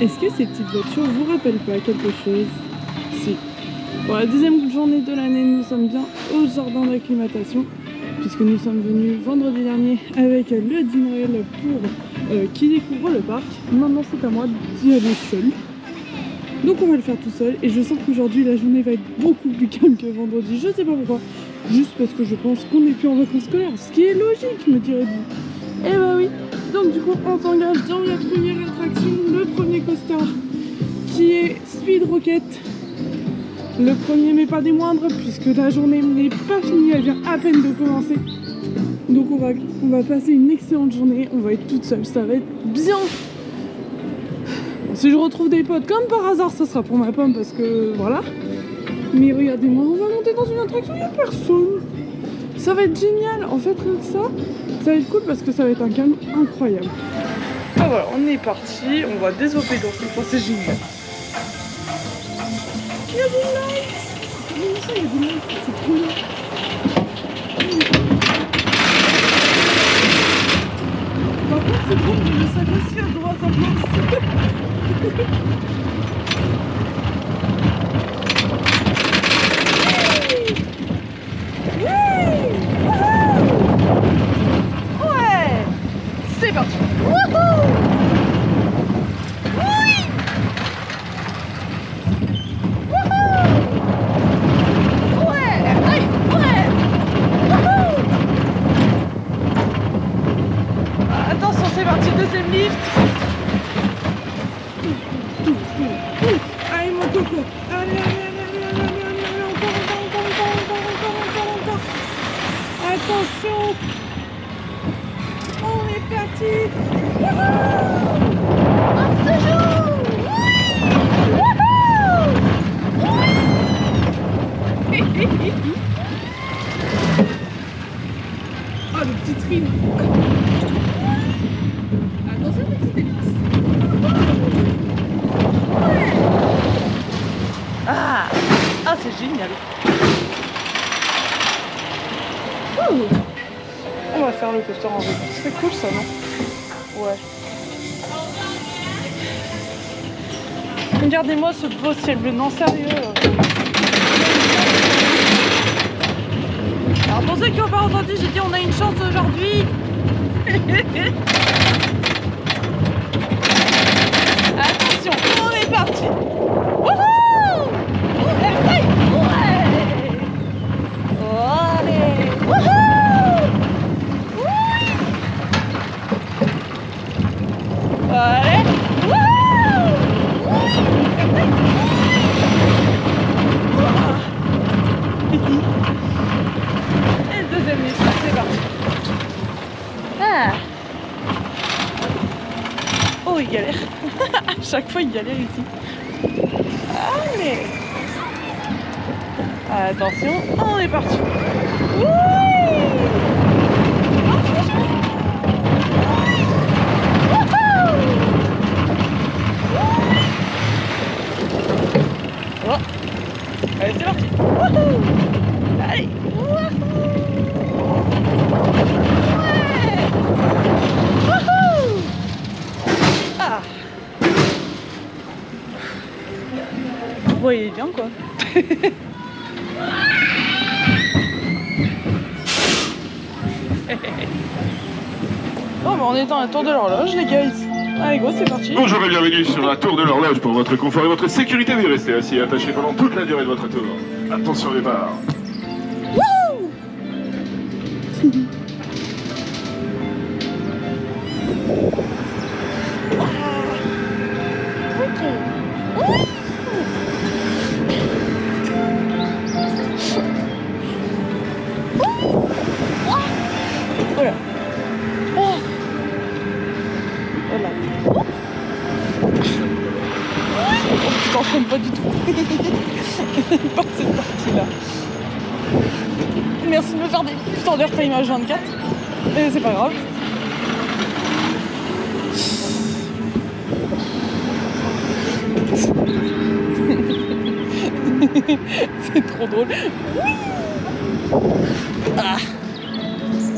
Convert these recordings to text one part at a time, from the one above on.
Est-ce que ces petites voitures vous rappellent pas quelque chose? Si. Pour la deuxième journée de l'année, nous sommes bien au jardin d'acclimatation, puisque nous sommes venus vendredi dernier avec le Dinrail pour qui découvre le parc. Maintenant c'est à moi d'y aller seul. Donc on va le faire tout seul et je sens qu'aujourd'hui la journée va être beaucoup plus calme que vendredi. Je sais pas pourquoi. Juste parce que je pense qu'on n'est plus en vacances scolaires. Ce qui est logique, me direz-vous. Et bah oui. Donc du coup on s'engage dans la première attraction, le premier coaster qui est Speed Rocket. Le premier mais pas des moindres puisque la journée n'est pas finie, elle vient à peine de commencer. Donc on va passer une excellente journée, on va être toute seule, ça va être bien. Si je retrouve des potes comme par hasard, ça sera pour ma pomme parce que voilà. Mais regardez-moi, on va monter dans une attraction, il n'y a personne. Ça va être génial, en fait rien que ça va être cool parce que ça va être un calme incroyable. Ah voilà, on est parti, on va développer dans cette fois, c'est génial. Il y a des lights! Comment ça, il y a des lights? C'est trop bien! Par contre, c'est drôle que le sac aussi a droit à sa place. Ouais! C'est parti! Wouhou! Deuxième lift. Allez mon coco. Allez, encore. Attention. On est parti. On se joue. Oh le petit rime. Ah, c'est génial. On va faire le coaster en vélo. C'est cool ça, non? Ouais. Regardez-moi ce beau ciel bleu, non sérieux. Alors pour ceux qui n'ont pas entendu, j'ai dit on a une chance aujourd'hui. Attention, on est parti. Oh, il galère. À chaque fois, il galère ici. Allez. Attention, on est parti. Oui. Oh. Allez, c'est parti. Wouhou. Allez. Vous voyez bien quoi. Bon bah on est dans la tour de l'horloge les gars ici. Allez go c'est parti. Bonjour et bienvenue sur la tour de l'horloge. Pour votre confort et votre sécurité, vous restez assis et attachés pendant toute la durée de votre tour. Attention au départ. Wouh. Voilà. Oh. Voilà. Je t'entraîne pas du tout. Par cette partie-là. Merci de me faire des standards timage 24. Mais c'est pas grave. C'est trop drôle. Oui. Ah.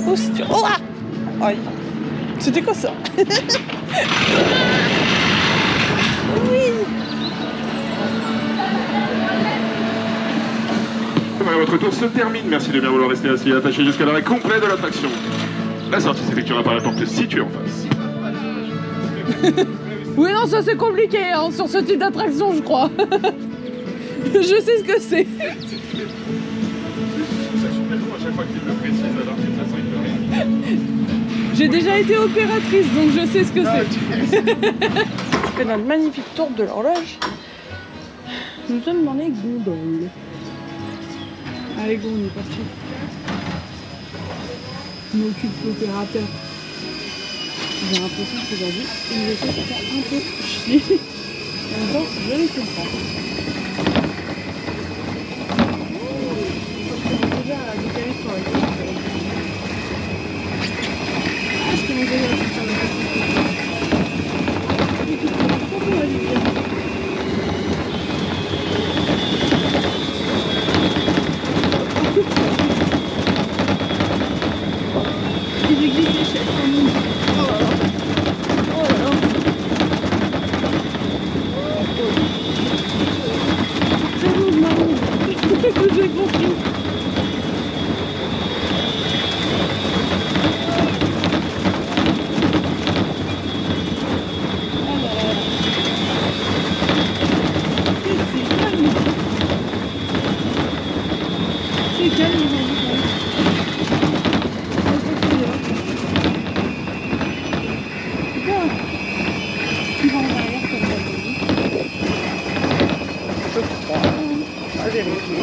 Oh, c'est dur. Oh, ah. Aïe. C'était quoi ça? Voilà, votre tour se termine. Merci de bien vouloir rester assis et attaché jusqu'à l'arrêt complet de l'attraction. La sortie s'effectuera par la porte située en face. Oui, non, ça c'est compliqué hein, sur ce type d'attraction, je crois. Je sais ce que c'est. J'ai déjà été opératrice, donc je sais ce que c'est. On fait un magnifique tour de l'horloge. Nous sommes dans les gondoles. Allez, go, on est parti. On occupe l'opérateur. J'ai l'impression qu'aujourd'hui, il me fait faire un peu chier. En même temps, je les comprends. Déjà à décaler sur la tête. Je commence déjà à sortir la tête. Il glisse les chaises quand même. Oh là là. Oh là là. C'est bon, Marou. J'ai compris. C'est calme aujourd'hui quand même. Tu vas en arrière comme ça. Je crois. À vérifier.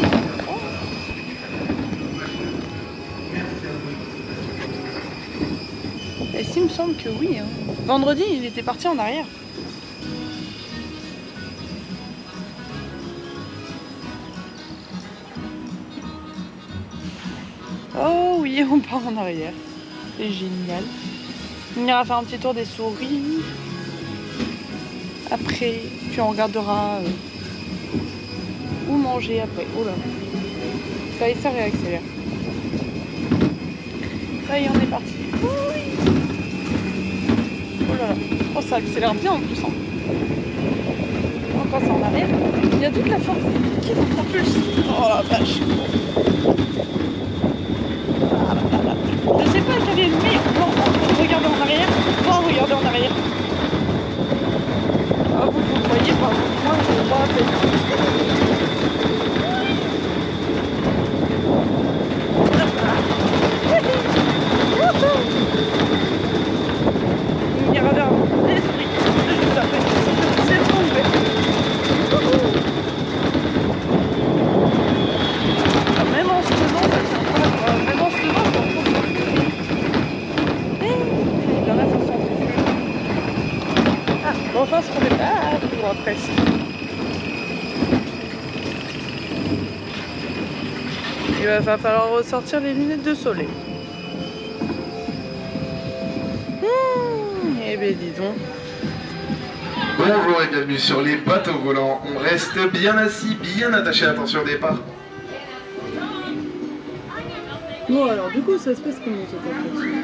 Et s'il me semble que oui. Hein. Vendredi, il était parti en arrière. Oh oui, on part en arrière. C'est génial. On ira faire un petit tour des souris. Après, puis on regardera où manger après. Oh là. Ça y est, ça réaccélère. Ça y est, on est parti. Oui. Oh là là. Oh, ça accélère bien en plus. Hein. On passe en arrière. Il y a toute la force qui nous propulse. Oh la vache. Je sais pas quel est le meilleur plan pour regarder en arrière ou pas regarder en arrière. Ah, vous ne voyez pas, moi je ne vois pas. Il ira vers l'esprit, juste après. C'est bon, ouvert. Même en se faisant, ça tient pas. Même en se faisant, je pense. Il y en a, ça sent. Ah, bon, enfin, ce qu'on est pas toujours presque. Il va falloir ressortir les lunettes de soleil. Eh ben, dis donc. Bonjour et bienvenue sur les bateaux volants. On reste bien assis, bien attaché. Attention au départ. Bon, alors, du coup, ça se passe comment cette attraction?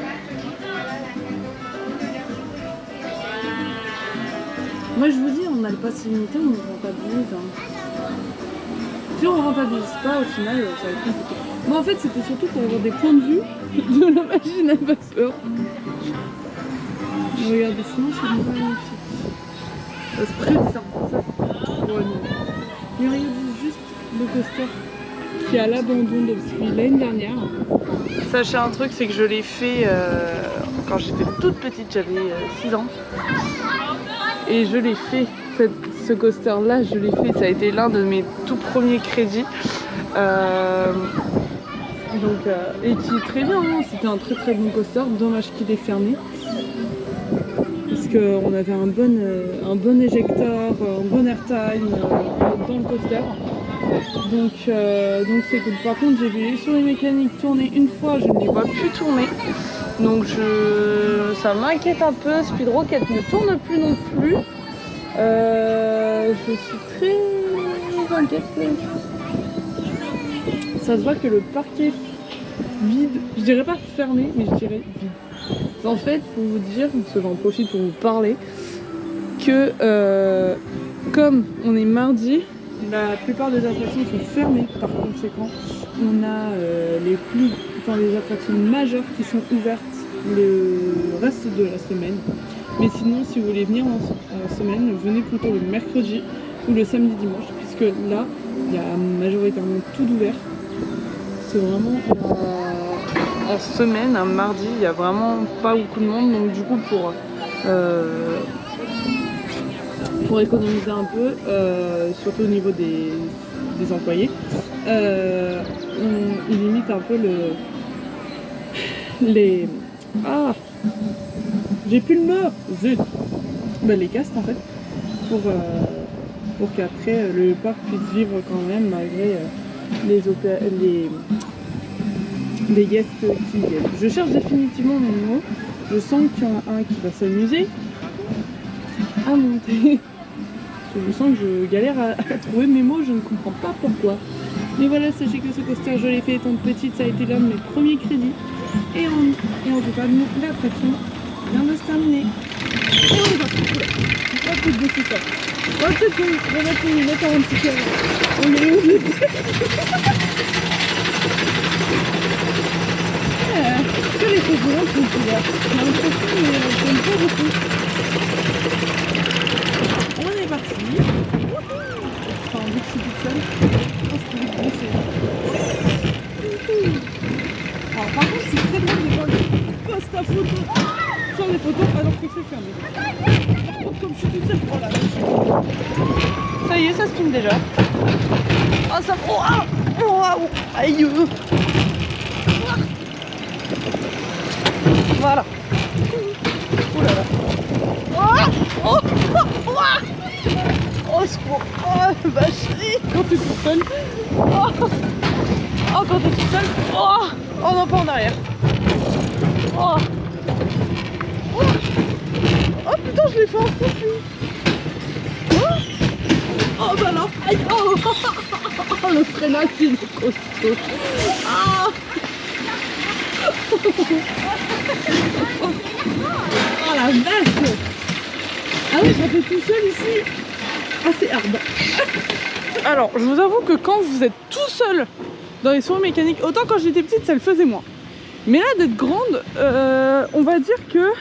Moi, je vous dis, on a le pass illimité, on rentabilise. Hein. Si on rentabilise pas, au final, ça va être compliqué. Moi, en fait, c'était surtout pour avoir des points de vue de la machine à vapeur. Regardez, sinon, c'est magnifique. Ça se prête, ça. Ouais, non. Mais regardez juste le coaster qui est à l'abandon depuis l'année dernière. Sachez un truc, c'est que je l'ai fait quand j'étais toute petite, j'avais 6 ans. Et je l'ai fait, ce coaster-là, je l'ai fait, ça a été l'un de mes tout premiers crédits. Et qui est très bien, hein. C'était un très très bon coaster, dommage qu'il est fermé. Parce qu'on avait un bon éjecteur, un bon airtime dans le coaster. Donc c'est cool. Par contre, j'ai vu les souris mécaniques tourner une fois, je ne les vois plus tourner. Donc ça m'inquiète un peu, Speed Rocket ne tourne plus non plus. Je suis très inquiète. Ça se voit que le parc est vide. Je dirais pas fermé, mais je dirais vide. En fait, pour vous dire, parce que j'en profite pour vous parler, que comme on est mardi, la plupart des attractions sont fermées. Par conséquent, on a les attractions majeures qui sont ouvertes le reste de la semaine. Mais sinon, si vous voulez venir en semaine, venez plutôt le mercredi ou le samedi dimanche, puisque là, il y a majoritairement tout d'ouvert. C'est vraiment en semaine, un mardi, il n'y a vraiment pas beaucoup de monde. Donc du coup, pour économiser un peu, surtout au niveau des employés, on limite un peu j'ai plus le mot, zut, les castes en fait, pour qu'après le parc puisse vivre quand même malgré les guests qui viennent. Je cherche définitivement mes mots, je sens qu'il y en a un qui va s'amuser à monter. Je sens que je galère à trouver mes mots, je ne comprends pas pourquoi. Mais voilà, sachez que ce coaster, je l'ai fait étant petite, ça a été l'un de mes premiers crédits. Et en tout cas, l'attraction vient de se terminer. Et on est parti. On va peut-être baisser ça. On va peut-être remettre une minute à un petit peu. On est où? Que les présidents sont couverts. J'ai l'impression que j'aime pas beaucoup. On est parti. Enfin, vu que je suis toute seule, je pense que je vais Alors par contre, c'est très bien de voir le poste à photo sur les photos alors que c'est fermé. Par contre, comme je suis toute seule, oh la vache. Ça y est, ça se filme déjà. Oh ça... Oh, aïe. Voilà. Oh là là. Oh secours. Oh vache. Quand t'es toute seule. Oh quand t'es toute seule. Oh non, pas en arrière. Oh putain, je l'ai fait en fou. Oh bah non. Aïe. Oh le freinage il est costaud. Oh la vache. Ah oui, quand t'es tout seul ici. C'est hard. Alors, je vous avoue que quand vous êtes tout seul dans les soirées mécaniques, autant quand j'étais petite, ça le faisait moins. Mais là, d'être grande, on va dire que...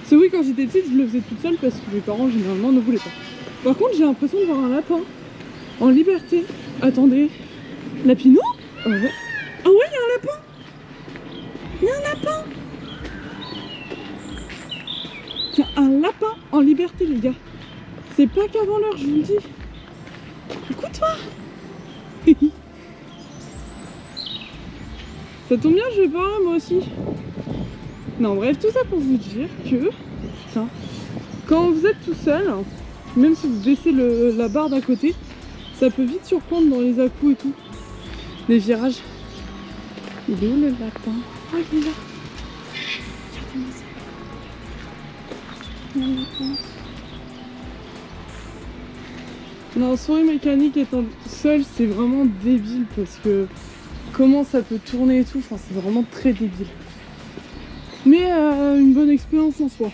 C'est oui, quand j'étais petite, je le faisais toute seule parce que mes parents, généralement, ne voulaient pas. Par contre, j'ai l'impression de voir un lapin en liberté. Attendez. Lapinou? Ah ouais, il y a un lapin. Il y a un lapin. Il y a un lapin en liberté, les gars. C'est pas qu'avant l'heure, je vous le dis. Écoute-toi. Ça tombe bien, je vais parler moi aussi. Non, bref, tout ça pour vous dire que... Putain, quand vous êtes tout seul, même si vous baissez la barre d'à côté, ça peut vite surprendre dans les à-coups et tout. Les virages. Il est où le lapin? Oh, il est là. Regardez-moi ça. Il y a un lapin. Non, soirée mécanique étant seule, c'est vraiment débile parce que comment ça peut tourner et tout, enfin c'est vraiment très débile. Mais une bonne expérience en soi.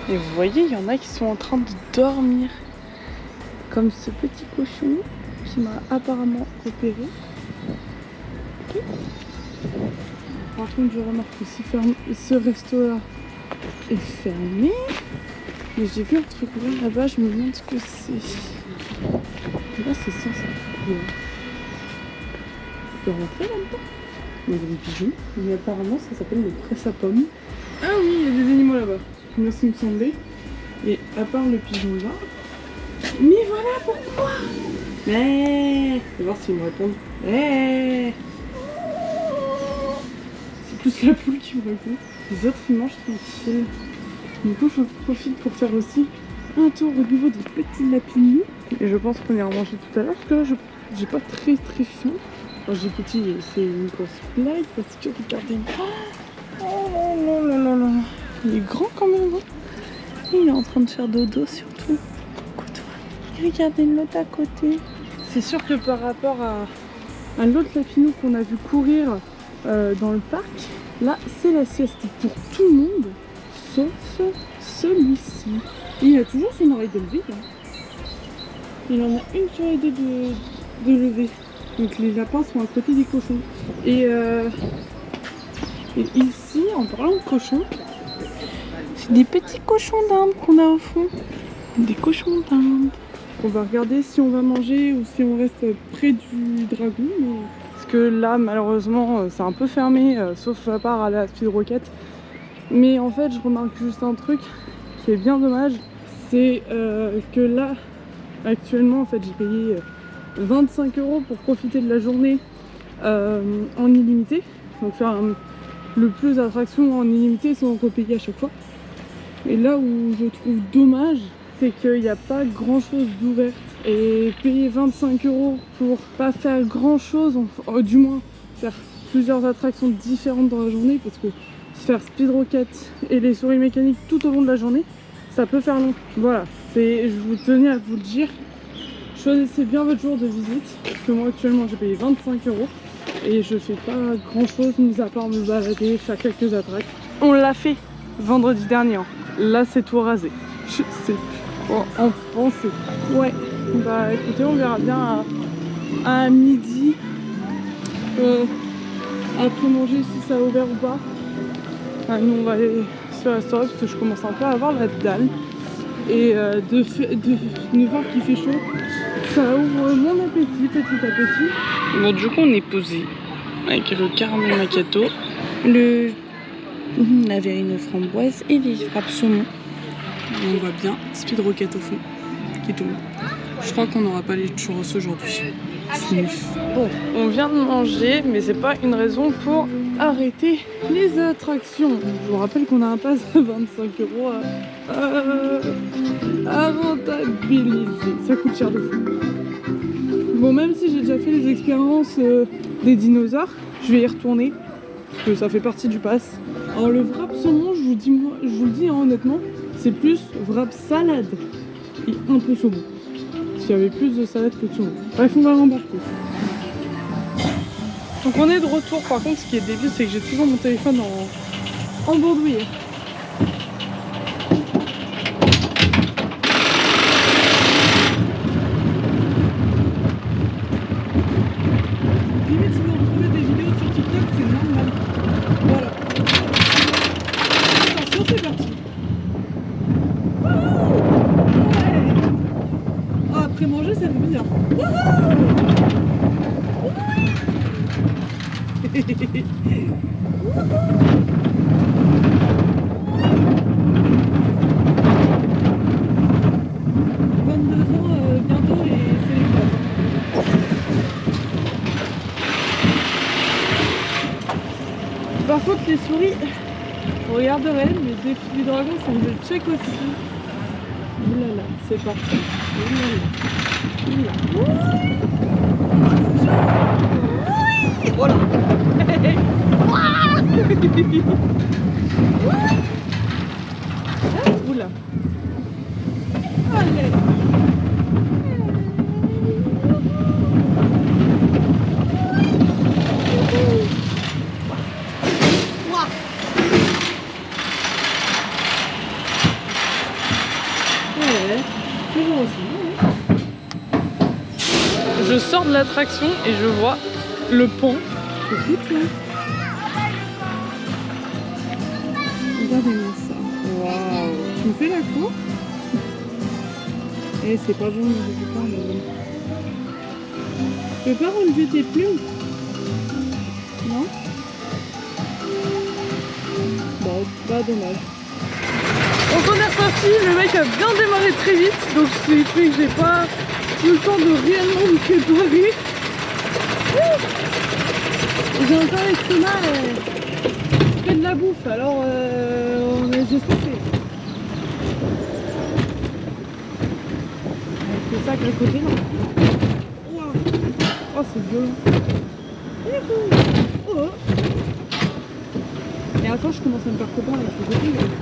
Et vous voyez, il y en a qui sont en train de dormir. Comme ce petit cochon qui m'a apparemment repéré. Par contre, je remarque que ce resto-là est fermé. Mais j'ai vu un truc là-bas, je me demande ce que c'est. Là, c'est ça, ça. On peut rentrer là-dedans. Il y a des pigeons. Mais apparemment, ça s'appelle le presse à pommes. Ah oui, il y a des animaux là-bas. Moi, ça me semblait. Et à part le pigeon là. Mais voilà pourquoi. Mais. Je vais voir s'ils me répondent. C'est plus la poule qui me répond. Les autres, ils mangent tranquille. Du coup, je profite pour faire aussi un tour au niveau des petits lapinous. Et je pense qu'on ira manger tout à l'heure parce que là, j'ai pas très faim. Alors, j'ai petit, c'est une grosse blague parce que regardez. Oh là là là. Il est grand quand même. Hein. Il est en train de faire dodo surtout. Écoute-toi. Regardez l'autre à côté. C'est sûr que par rapport à l'autre lapinou qu'on a vu courir dans le parc, là, c'est la sieste pour tout le monde sauf celui-ci. Il a toujours son oreille de lever. Hein. Il en a une sur les deux de lever. Donc les lapins sont à côté des cochons. Et ici, en parlant de cochons, c'est des petits cochons d'Inde qu'on a au fond. Des cochons d'Inde. On va regarder si on va manger ou si on reste près du dragon. Mais... Parce que là, malheureusement, c'est un peu fermé, sauf à part à la Speed Rocket. Mais en fait, je remarque juste un truc qui est bien dommage. C'est que là, actuellement, en fait, j'ai payé 25 € pour profiter de la journée en illimité. Donc faire le plus d'attractions en illimité sans repayer à chaque fois. Et là où je trouve dommage, c'est qu'il n'y a pas grand chose d'ouvert. Et payer 25 € pour pas faire grand chose, du moins faire plusieurs attractions différentes dans la journée, parce que faire Speed Rocket et les souris mécaniques tout au long de la journée, ça peut faire long. Voilà, je vous tenais à vous le dire. Choisissez bien votre jour de visite, parce que moi actuellement j'ai payé 25 € et je fais pas grand chose mis à part me balader, faire quelques attractions. On l'a fait vendredi dernier, hein. Là c'est tout rasé. Je sais plus quoi en penser. Ouais, bah écoutez, on verra bien à midi après manger si ça a ouvert ou pas. Nous on va aller se restaurer parce que je commence un peu à avoir la dalle. Et de voir qu'il fait chaud, ça ouvre mon appétit petit à petit. Bon, du coup on est posé avec le caramel macchiato, la verrine framboise et les frappes saumon. On voit bien Speed Rocket au fond qui tombe. Je crois qu'on n'aura pas les churros aujourd'hui. Bon, on vient de manger, mais c'est pas une raison pour arrêter les attractions. Je vous rappelle qu'on a un pass à 25 € à rentabiliser. Ça coûte cher de fou. Bon, même si j'ai déjà fait les expériences des dinosaures, je vais y retourner parce que ça fait partie du pass. Alors le wrap saumon, je vous le dis hein, honnêtement, c'est plus wrap salade et un peu saumon. Il y avait plus de salade que de saumon. Bref, on va l'embarquer. Donc on est de retour. Par contre, ce qui est débile, c'est que j'ai toujours mon téléphone en bandoulière. Limite, si vous retrouvez des vidéos sur TikTok, c'est normal. Voilà. Attention, c'est parti. Après manger, ça fait bizarre. Bientôt et c'est les potes. Par contre les souris, regarderaient, mais Défi du Dragon, ça me le check aussi. Oulala, c'est parti. Oulala. Voilà. Oula. Allez. Je sors de l'attraction et je vois le pont. Regardez-moi ça. Waouh. Tu me fais la cour? Eh, c'est pas bon, je peux pas. Tu peux pas relever tes plumes? Non? Bon, pas dommage. Donc on est reparti, le mec a bien démarré très vite, donc ce qui fait que j'ai pas eu le temps de réellement me préparer. J'ai encore l'estomac fait de la bouffe, alors on est juste fait. C'est ça que le côté là. Wow. Oh c'est violent. Oh. Et attends, je commence à me faire copain avec les autres.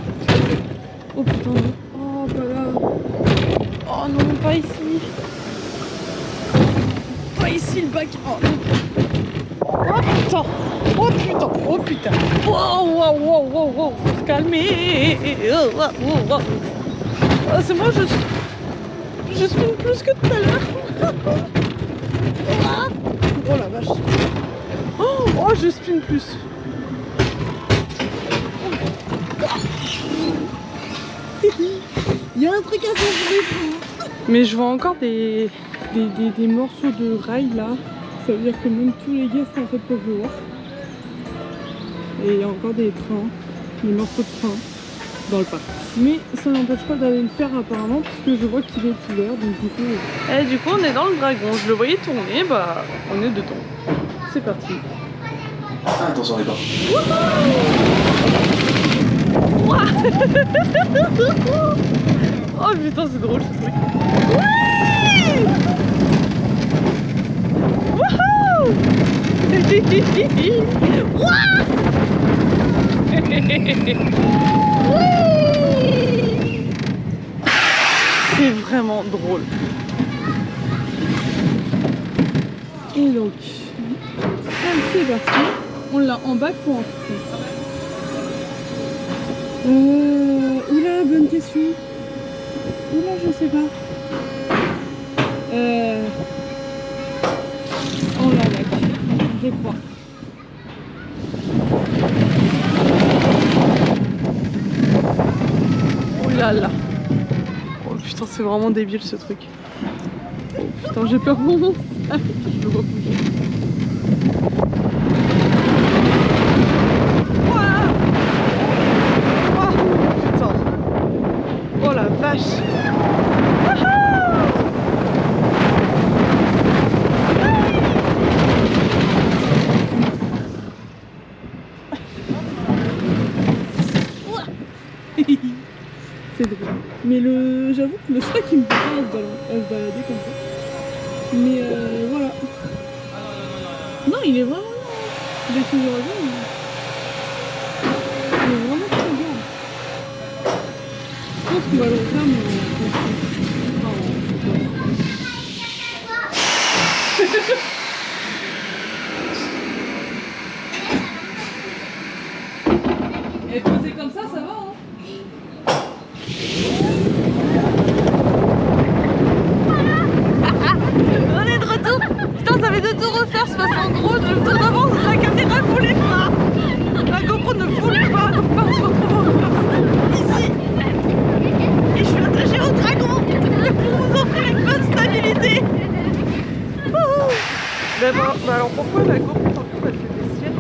Oh putain, oh bah là. Oh non, pas ici. Pas ici le bac. Oh non. Oh putain. Oh putain. Oh putain. Oh wow wow wow wow. Faut se calmer. Oh, oh, oh, oh. Ah, c'est moi, je spin plus que tout à l'heure. Oh la vache. Oh, je spin plus. Il y a un truc à faire. Mais je vois encore des morceaux de rail là. Ça veut dire que même tous les guests en fait peuvent le voir. Et il y a encore des trains, des morceaux de train dans le parc. Mais ça n'empêche pas d'aller le faire apparemment puisque je vois qu'il est ouvert, donc du coup... Et du coup on est dans le dragon, je le voyais tourner, bah on est dedans. C'est parti. Ah, attention les pas. Oh putain c'est drôle ce truc. C'est vraiment drôle. Et donc, c'est parti. On l'a en bac ou en front? Oula, bonne question. Oula, je sais pas. On l'a en bac, je crois. Oh là là. Oh putain, c'est vraiment débile ce truc. Oh putain, j'ai peur pour mon sac. Je le vois bouger. Putain. Oh la vache. C'est drôle. Mais j'avoue que le sac il me fait pas à se balader comme ça. Mais voilà. Non, il est vraiment là. Il est toujours là. Il est vraiment très bien. Je pense qu'on va le refaire, mais et poser comme ça va, hein. On est de retour. Putain, ça fait 2 tours refaire, c'est parce qu'en gros, le tour d'avant, la caméra voulait pas. La GoPro ne voulait pas, donc on se retrouve en reverse ici. Et je suis attachée au dragon pour vous offrir une bonne stabilité. D'abord, bah alors pourquoi la GoPro par contre elle fait des siennes?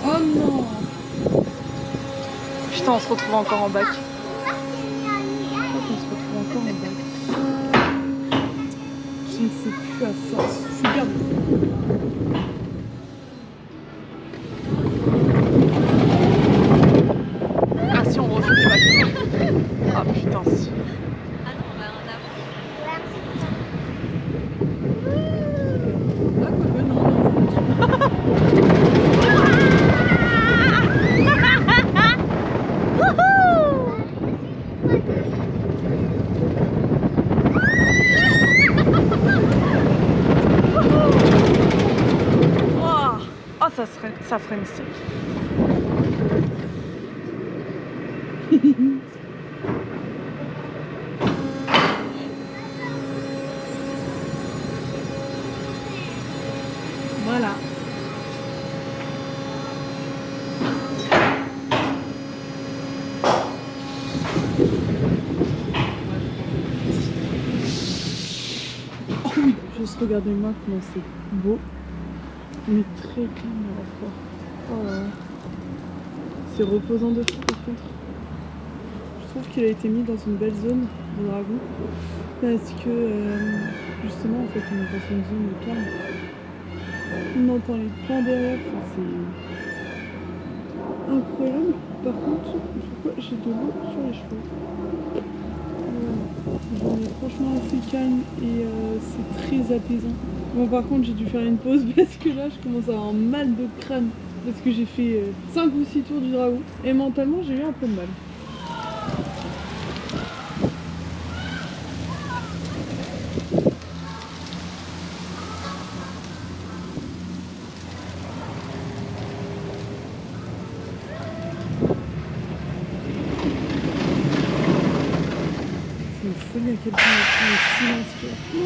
Oh non. Putain, on se retrouve encore en bac. Je crois qu'on se retrouve encore en bac. Je ne sais plus à force. Je suis perdue. Ah si, on refait du bac. Ah putain si. Ah quoi que non. Oh, ça freine sec. Voilà. Oh oui, juste regardez-moi comment c'est beau. Mais très calme à la fois. Oh là là. C'est reposant de fou par contre. Je trouve qu'il a été mis dans une belle zone, le dragon. Parce que justement en fait on est dans une zone calme. On entend les plans derrière, enfin, c'est incroyable. Par contre, j'ai de l'eau sur les cheveux. Voilà. On est franchement assez calme et c'est très apaisant. Bon par contre j'ai dû faire une pause parce que là je commence à avoir mal de crâne parce que j'ai fait 5 ou 6 tours du dragon et mentalement j'ai eu un peu de mal. c'est silencieux. Oh.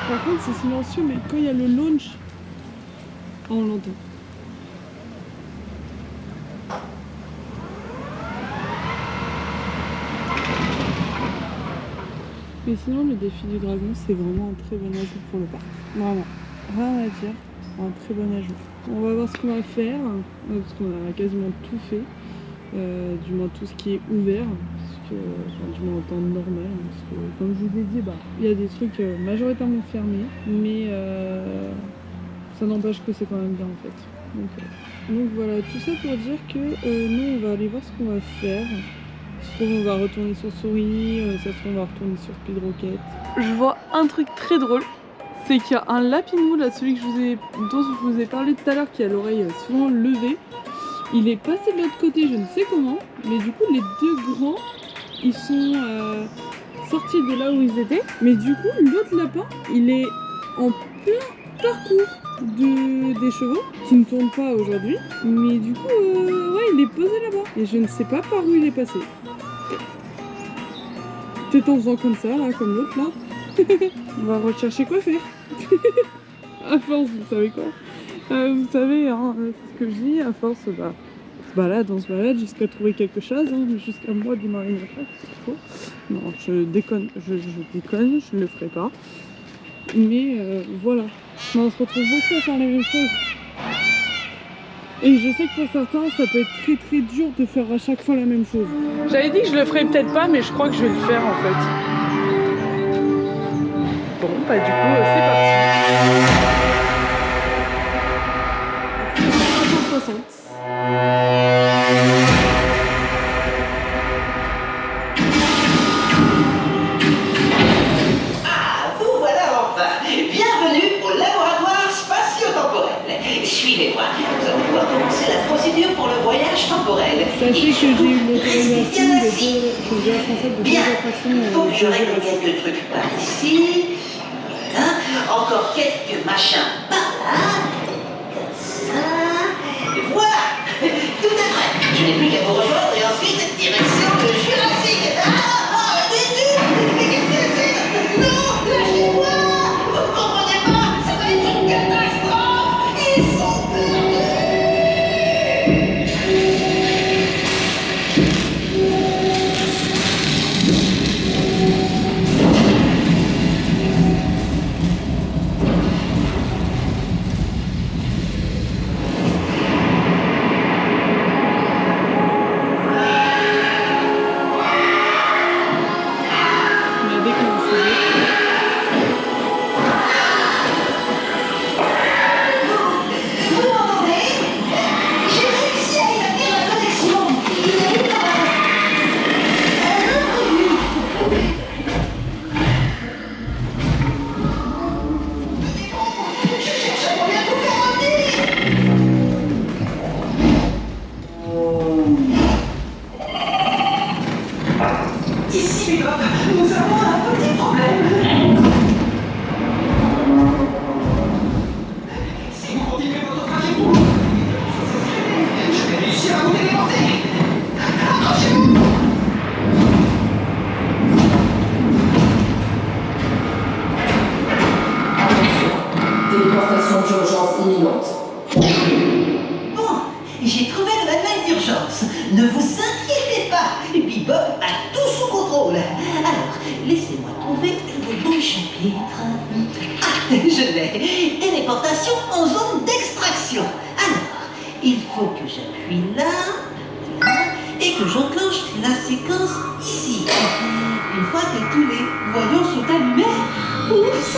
Par contre, c'est silencieux, mais quand il y a le launch, on l'entend. Mais sinon, le défi du dragon, c'est vraiment un très bon ajout pour le parc. Vraiment, rien à dire, un très bon ajout. On va voir ce qu'on va faire, parce qu'on a quasiment tout fait. Du moins tout ce qui est ouvert, parce que, enfin, du moins en temps normal, parce que comme je vous ai dit, il y a des trucs majoritairement fermés, mais ça n'empêche que c'est quand même bien en fait. Donc voilà, tout ça pour dire que nous on va aller voir ce qu'on va faire. Ça se trouve on va retourner sur Souris, ça se trouve on va retourner sur Speed Rocket. Je vois un truc très drôle, c'est qu'il y a un lapinou là, celui dont je vous ai parlé tout à l'heure, qui a l'oreille souvent levée. Il est passé de l'autre côté, je ne sais comment, mais du coup les deux grands, ils sont sortis de là où ils étaient. Mais du coup l'autre lapin, il est en plein parcours des chevaux, qui ne tournent pas aujourd'hui. Mais du coup, ouais, il est posé là-bas. Et je ne sais pas par où il est passé. Peut-être en faisant comme ça, là, comme l'autre là. On va rechercher quoi faire. À force, vous savez quoi. Vous savez, hein, ce que je dis, à force, on se balade jusqu'à trouver quelque chose, hein, jusqu'à moi démarrer une attaque, c'est faux. Non, je déconne, je ne le ferai pas. Mais voilà, mais on se retrouve beaucoup à faire les mêmes choses. Et je sais que pour certains, ça peut être très très dur de faire à chaque fois la même chose. J'avais dit que je le ferais peut-être pas, mais je crois que je vais le faire en fait. Bon, bah du coup, c'est parti. 360. Ah, vous voilà enfin. Bienvenue au laboratoire spatio-temporel. Suivez-moi. Nous allons pouvoir commencer la procédure pour le voyage temporel. Sachez que j'ai eu l'autorisation de je suis responsable de deux attractions. Il faut que je règle quelques trucs par ici. Voilà. Encore quelques machins par là. Comme ça. Voilà. Tout est prêt. Je n'ai plus qu'à vous rejoindre et ensuite direction le Jurassique. Arrêtez-vous. Mais qu'est-ce que c'est? Non, lâchez-moi. Vous ne comprenez pas. Ça va être une catastrophe. Ils sont perdus. Ici, Bob, nous avons un petit problème. Si vous continuez votre trajectoire, je vais réussir à vous téléporter. Accrochez-vous. Téléportation d'urgence imminente. Bon, j'ai trouvé le manuel d'urgence. Ne vous inquiétez pas. Et puis Bob a tout sous contrôle. Alors, laissez-moi trouver le bon chapitre. Ah, je l'ai. Téléportation en zone d'extraction. Alors, il faut que j'appuie là, et que j'enclenche la séquence ici. Une fois que tous les voyants sont allumés, oups,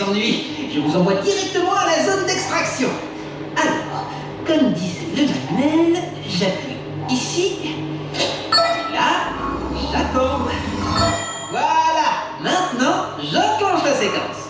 ennuis, je vous envoie directement à la zone d'extraction. Alors, comme disait le manuel, j'appuie ici, là, j'attends. Voilà, maintenant, j'enclenche la séquence.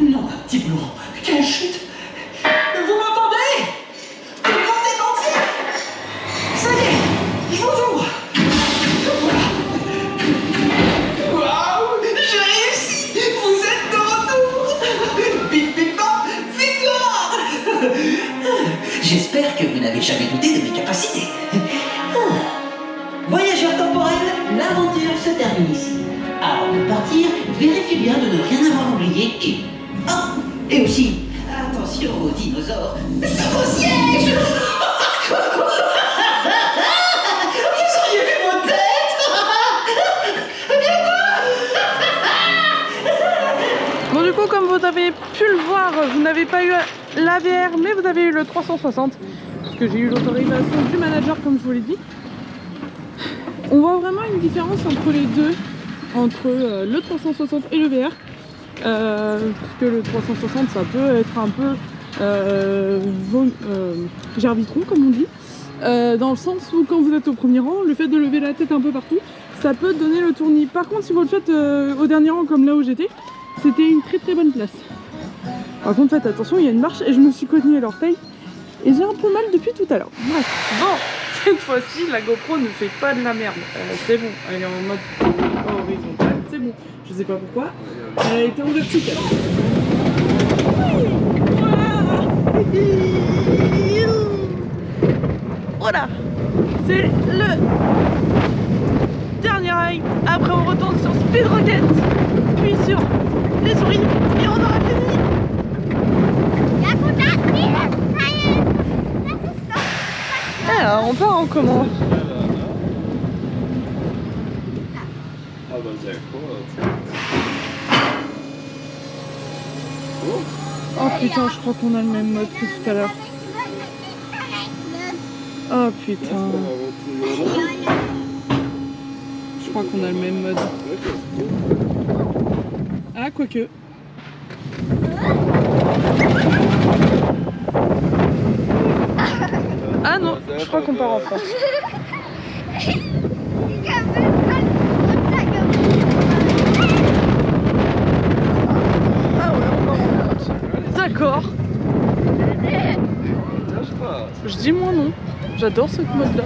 Non, petit blond, quelle chute! Vous m'entendez? Tout le monde est entier! Ça y est, je vous ouvre! Voilà! Waouh! J'ai réussi! Vous êtes de retour! Bip bip bop! Victoire! J'espère que vous n'avez jamais douté de mes capacités. Voyageurs temporels, l'aventure se termine ici. Avant de partir, vérifiez bien de ne rien avoir oublié et aussi, attention aux dinosaures sur vos sièges. Vous auriez vu vos têtes. Bon, du coup, comme vous avez pu le voir, vous n'avez pas eu la VR, mais vous avez eu le 360, parce que j'ai eu l'autorisation du manager, comme je vous l'ai dit. On voit vraiment une différence entre les deux, entre le 360 et le VR. Puisque le 360 ça peut être un peu gervitron comme on dit, dans le sens où quand vous êtes au premier rang, le fait de lever la tête un peu partout, ça peut donner le tournis. Par contre, si vous le faites au dernier rang comme là où j'étais, c'était une très très bonne place. Par contre, faites attention, il y a une marche et je me suis cognée à l'orteil et j'ai un peu mal depuis tout à l'heure. Bref, bon, cette fois-ci la GoPro ne fait pas de la merde, c'est bon, elle est en mode horizontal, c'est bon. Je sais pas pourquoi, elle a été en verticale. Voilà, c'est le dernier rail. Après on retourne sur Speed Rocket, puis sur les souris, et on aura fini. Alors on part en comment? Oh putain, je crois qu'on a le même mode que tout à l'heure. Oh putain. Je crois qu'on a le même mode. Ah, quoique. Ah non, je crois qu'on part en France. D'accord. Je dis moi non. J'adore ce mode-là.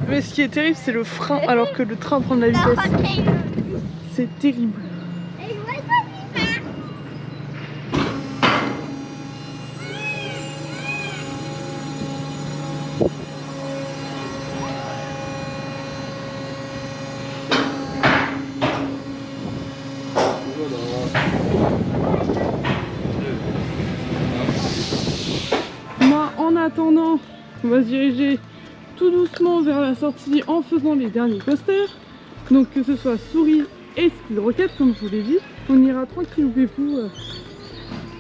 Mais ce qui est terrible, c'est le frein alors que le train prend de la vitesse. C'est terrible. En attendant, on va se diriger tout doucement vers la sortie en faisant les derniers coasters. Donc que ce soit Souris et Speed Rocket, comme je vous l'ai dit, on ira tranquille ou pépou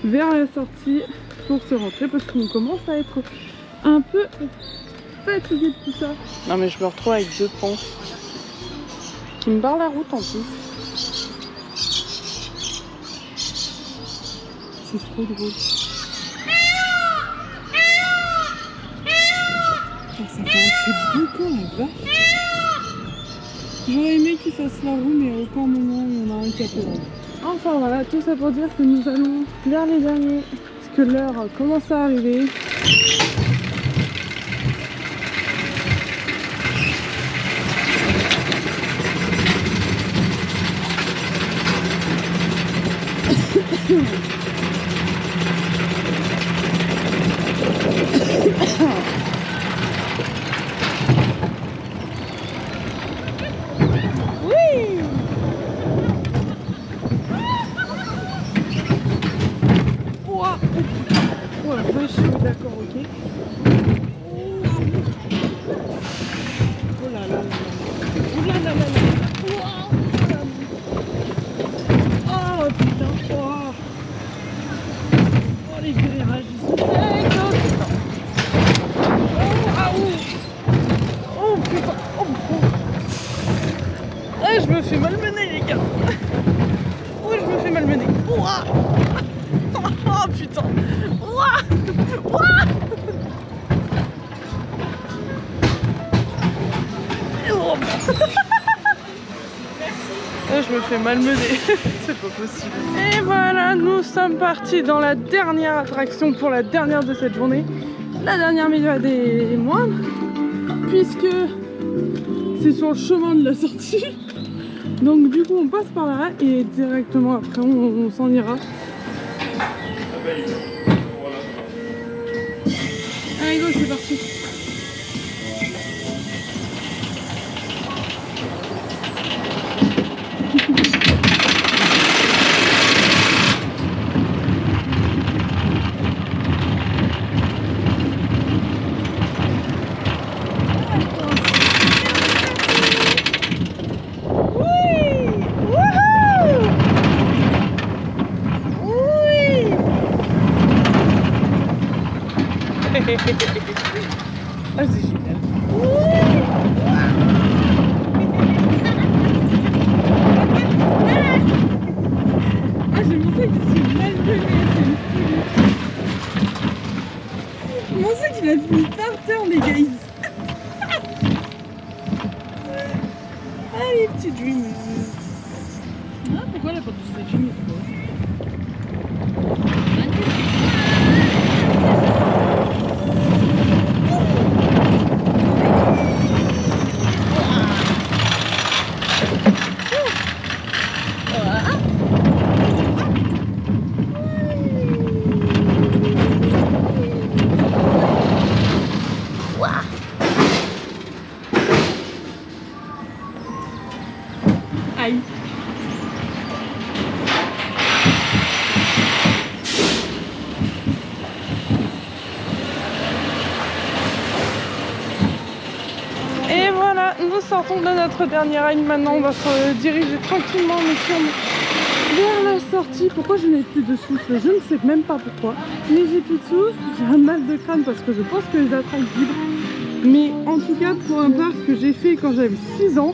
vers la sortie pour se rentrer parce qu'on commence à être un peu fatigué de tout ça. Non mais je me retrouve avec deux pans qui me barrent la route en plus. C'est trop drôle. Ça fait un petit boucan là-bas. J'aurais aimé qu'il fasse la roue, mais à aucun moment il y en a un qui a fait la roue. Enfin voilà, tout ça pour dire que nous allons vers les derniers, parce que l'heure commence à arriver. D'accord, ok. Oh là là là là. Oh là là là là. Oh putain. Oh, oh les virages ils sont secs. Oh putain. Oh ah ouh. Oh putain. Oh, oh. Ah, je me fais malmener les gars. Oh je me fais malmener. Oh, ah. Oh putain. Ouah. Ouah. Oh. Je me fais malmener, c'est pas possible. Et voilà, nous sommes partis dans la dernière attraction pour la dernière de cette journée. La dernière mais pas des moindres, puisque c'est sur le chemin de la sortie. Donc du coup on passe par là et directement après on s'en ira. Allez go, c'est parti. Ah c'est génial. Ah j'ai mon sac qui s'est malmené, c'est une folie. Mon sac il a fini par terre les gars. Ah les petits dreamers. Ah pourquoi elle a pas tous les dreamers quoi? Aïe. Et voilà, nous sortons de notre dernière ligne. Maintenant, on va se diriger tranquillement mais sûrement vers la sortie. Pourquoi je n'ai plus de souffle? Je ne sais même pas pourquoi. Mais j'ai plus de souffle. J'ai un mal de crâne parce que je pense que les attractions vibrent. Mais en tout cas, pour un parc que j'ai fait quand j'avais 6 ans,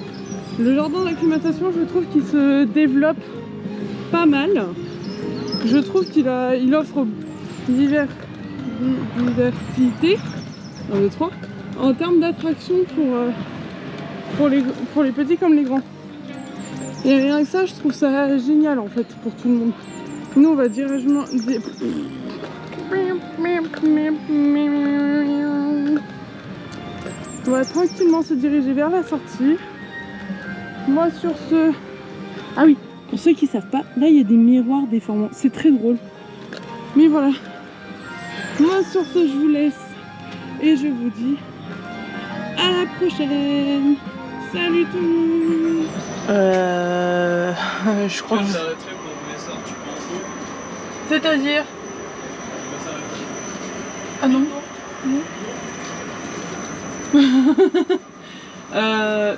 le jardin d'acclimatation, je trouve qu'il se développe pas mal. Je trouve qu'il offre diversité, 1, 2, 3, en termes d'attraction pour les petits comme les grands. Et rien que ça, je trouve ça génial en fait pour tout le monde. Nous, on va directement... On va tranquillement se diriger vers la sortie. Moi sur ce... Ah oui, pour ceux qui savent pas, là il y a des miroirs déformants. C'est très drôle. Mais voilà. Moi sur ce, je vous laisse. Et je vous dis à la prochaine. Salut tout le monde. Je crois que... C'est-à-dire... Ah non.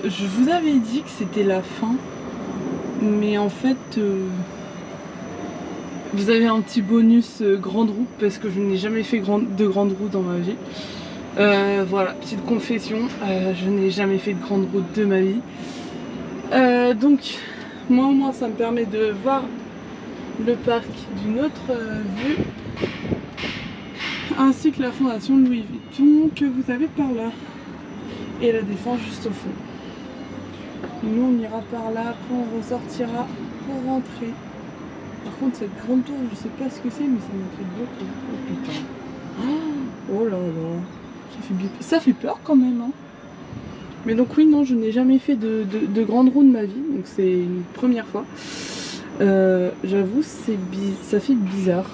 Je vous avais dit que c'était la fin, mais en fait vous avez un petit bonus grande roue parce que je n'ai jamais fait de grande roue dans ma vie. Voilà, petite confession, je n'ai jamais fait de grande route de ma vie. Donc moi au moins ça me permet de voir le parc d'une autre vue, ainsi que la fondation de Louis Vuitton que vous avez par là. Et la Défense juste au fond. Et nous on ira par là, après on ressortira pour rentrer. Par contre, cette grande tour, je sais pas ce que c'est, mais ça m'a fait beaucoup. Oh putain. Oh là là. Ça fait peur quand même. Hein. Mais donc oui, non, je n'ai jamais fait de grande roue de ma vie. Donc c'est une première fois. J'avoue, ça fait bizarre.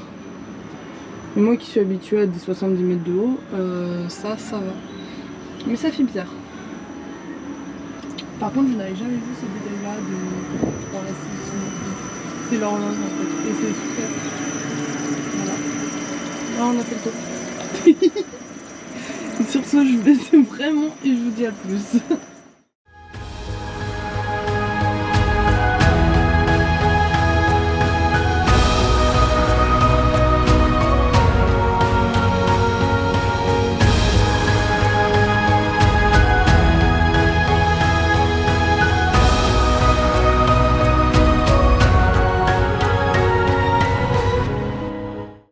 Et moi qui suis habituée à des 70 mètres de haut, ça va. Mais ça fait bizarre. Par contre, je n'avais jamais vu ce détail-là de... Voilà, c'est l'horloge en fait. Et c'est super. Voilà. Là, on a fait le tour. Sur ce, je vous laisse vraiment et je vous dis à plus.